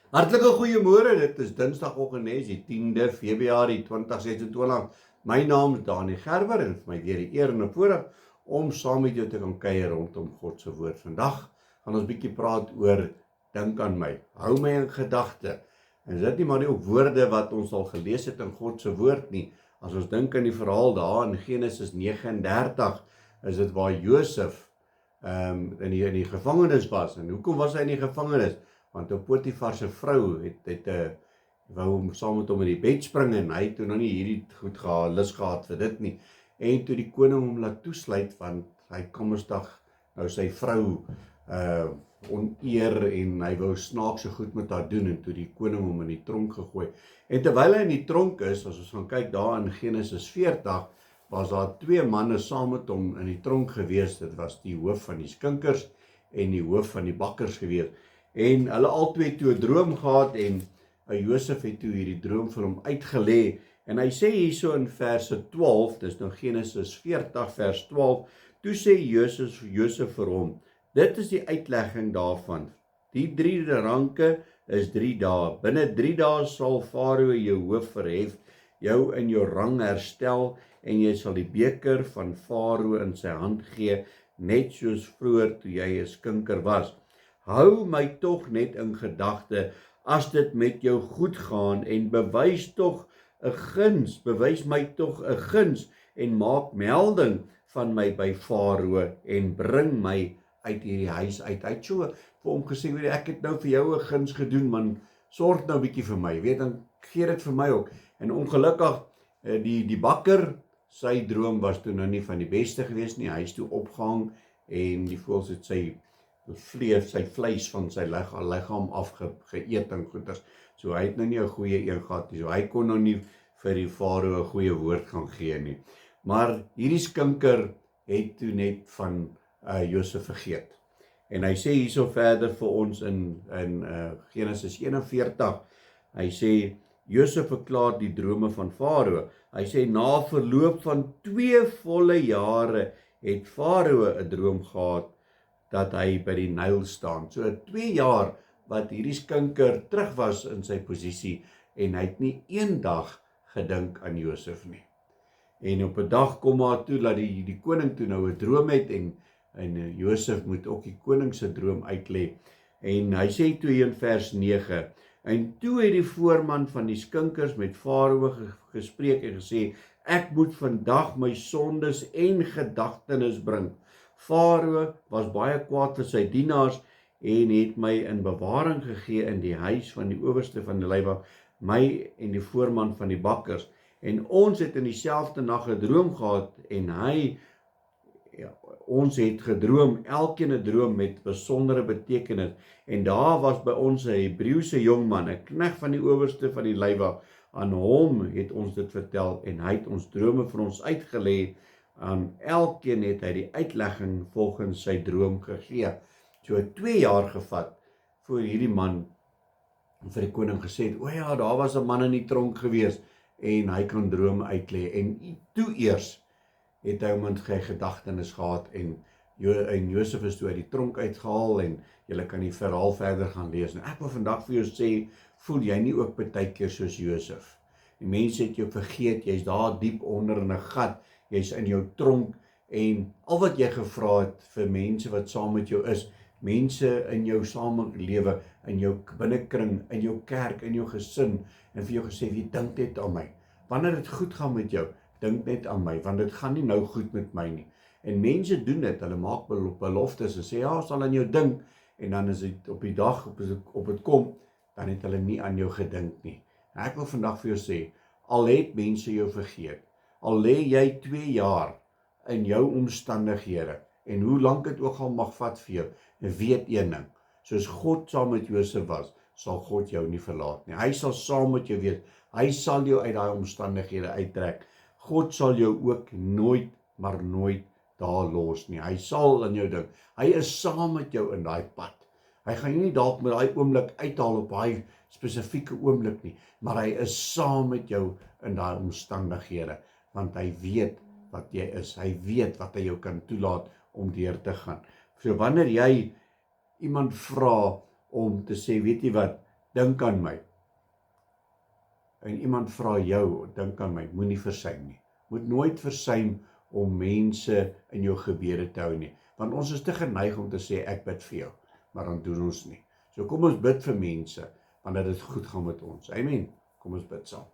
Hartlike goeiemôre, dit is Dinsdagoggend, die 10de Februarie 2026. My naam is Dani Gerber en vir my weer die eer en die voorreg om saam met jou te kan kuier rondom God se woord. Vandag gaan ons bietjie praat oor dink aan my. Hou my in gedagte. En dit nie maar die woorde wat ons al gelees het in God se woord nie. As ons dink aan die verhaal daar in Genesis 39, is dit waar Josef in die gevangenis was. En hoekom was hy in die gevangenis? Want Potifar se vrou wou hom saam met hom in die bed spring en hy het toe nog nie hierdie goed lus gehad vir dit nie. En toe die koning hom laat toesluit, want hy kommersdag nou sy vrou oneer en hy wou snaakse goed met haar doen en toe die koning hom in die tronk gegooi. En terwyl hy in die tronk is, as ons gaan kyk daar in Genesis 40, was daar 2 manne saam met hom in die tronk gewees. Dit was die hoof van die skinkers en die hoof van die bakkers gewees. En hulle albei toe 'n droom gehad en Josef het toe hierdie droom vir hom uitgelê. En hy sê hierso in verse 12, dis nou Genesis 40 vers 12, toe sê Josef vir hom, dit is die uitlegging daarvan. Die 3 ranke is 3 dae. Binne 3 dae sal Farao jou hoof verhef, jou in jou rang herstel en jy sal die beker van Farao in sy hand gee, net soos vroeër toe jy 'n skinker was. Hou my tog net in gedagte as dit met jou goed gaan en bewys my tog 'n guns en maak melding van my by Farao en bring my uit hierdie huis uit. Hy het so vir hom gesê, weet jy, ek het nou vir jou 'n guns gedoen, man, sorg nou 'n bietjie vir my, weet, dan gee dit vir my ook. En ongelukkig, die bakker, sy droom was toe nou nie van die beste gewees nie. Hy is toe opgehang en die voëls het sy vleis van sy liggaam afgeëet en goeders. So hy het nou nie 'n goeie een gehad nie. So hy kon nou nie vir die Farao 'n goeie woord gaan gee nie. Maar hierdie skinker het toe net van Josef vergeet. En hy sê hierso verder vir ons in Genesis 41. Hy sê Josef verklaar die drome van Farao. Hy sê na verloop van 2 volle jare het Farao 'n droom gehad dat hy by die Nyl staan. So 2 jaar wat hierdie skinker terug was in sy posisie en hy het nie een dag gedink aan Josef nie. En op 'n dag kom maar toe dat die koning toe nou 'n droom het en Josef moet ook die koning se droom uitlê. En hy sê toe in vers 9, en toe het die voorman van die skinkers met Farao gespreek en gesê, ek moet vandag my sondes en gedagtenis bring. Farao was baie kwaad vir sy dienaars en het my in bewaring gegee in die huis van die owerste van die leiwag, my en die voorman van die bakkers. En ons het in dieselfde nag 'n droom gehad en ons het gedroom, elkeen 'n droom met besondere betekenis. En daar was by ons 'n Hebreëse jongman, 'n knegt van die owerste van die leiwag. Aan hom het ons dit vertel en hy het ons drome vir ons uitgelê. Aan elkeen het hy die uitlegging volgens sy droom gegee. So 2 jaar gevat voor hierdie man vir die koning gesê het, o ja, daar was 'n man in die tronk gewees en hy kan drome uitlê. En toe eers het hy hom in sy gedagtenis gehad en Josef is toe uit die tronk uitgehaal en julle kan die verhaal verder gaan lees. En ek wil vandag vir jou sê, voel jy nie ook baie keer soos Josef? Die mense het jou vergeet, jy's daar diep onder in 'n gat, jy's in jou tronk en al wat jy gevra het vir mense wat saam met jou is, mense in jou samelewe, in jou binnekring, in jou kerk, in jou gesin, en vir jou gesê, wie dink net aan my? Wanneer dit goed gaan met jou, dink net aan my, want dit gaan nie nou goed met my nie. En mense doen dit, hulle maak beloftes en sê, ja, sal aan jou dink, en dan is dit op die dag, op het kom, dan het hulle nie aan jou gedink nie. En ek wil vandag vir jou sê, al het mense jou vergeet, al lê jy 2 jaar in jou omstandighede, en hoe lank dit ook al mag vat vir jou, en weet een ding, soos God saam met Josef was, sal God jou nie verlaat nie. Hy sal saam met jou wees, hy sal jou uit daai omstandighede uittrek. God sal jou ook nooit, maar nooit daar los nie. Hy sal aan jou dink, hy is saam met jou in daai pad. Hy gaan jou nie dalk met daai oomblik uithaal op daai spesifieke oomblik nie, maar hy is saam met jou in daai omstandighede, want hy weet wat jy is, hy weet wat hy jou kan toelaat om deur te gaan. So wanneer jy iemand vra om te sê, weet jy wat, dink aan my. En iemand vra jou, dink aan my, moenie versuim nie. Moet nooit versuim om mense in jou gebede te hou nie. Want ons is te geneig om te sê, ek bid vir jou, maar dan doen ons nie. So kom ons bid vir mense, want dat dit goed gaan met ons. Amen. Kom ons bid saam.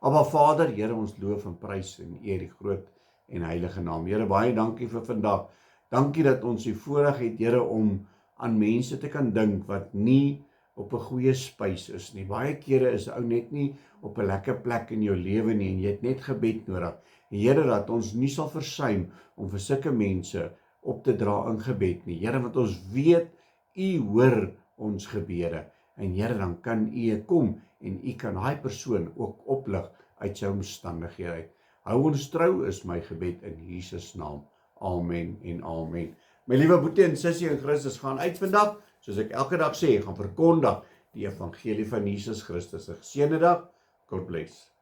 Aba Vader, Here, ons loof en prys en eer die groot en heilige naam. Here, baie dankie vir vandag. Dankie dat ons die voorreg het, Here, om aan mense te kan dink wat nie op 'n goeie spys is nie. Baie kere is ou net nie op 'n lekker plek in jou lewe nie en jy het net gebed nodig. Here, dat ons nie sal versuim om vir sulke mense op te dra in gebed nie. Here, want ons weet U hoor ons gebede en Here, dan kan U kom en U kan daai persoon ook oplig uit sy omstandighede uit. Hou ons trou is my gebed in Jesus naam. Amen en amen. My liewe boetie en sussie in Christus, gaan uit vandag, soos ek elke dag sê, gaan verkondig die evangelie van Jesus Christus. 'n Geseënde dag. God bless.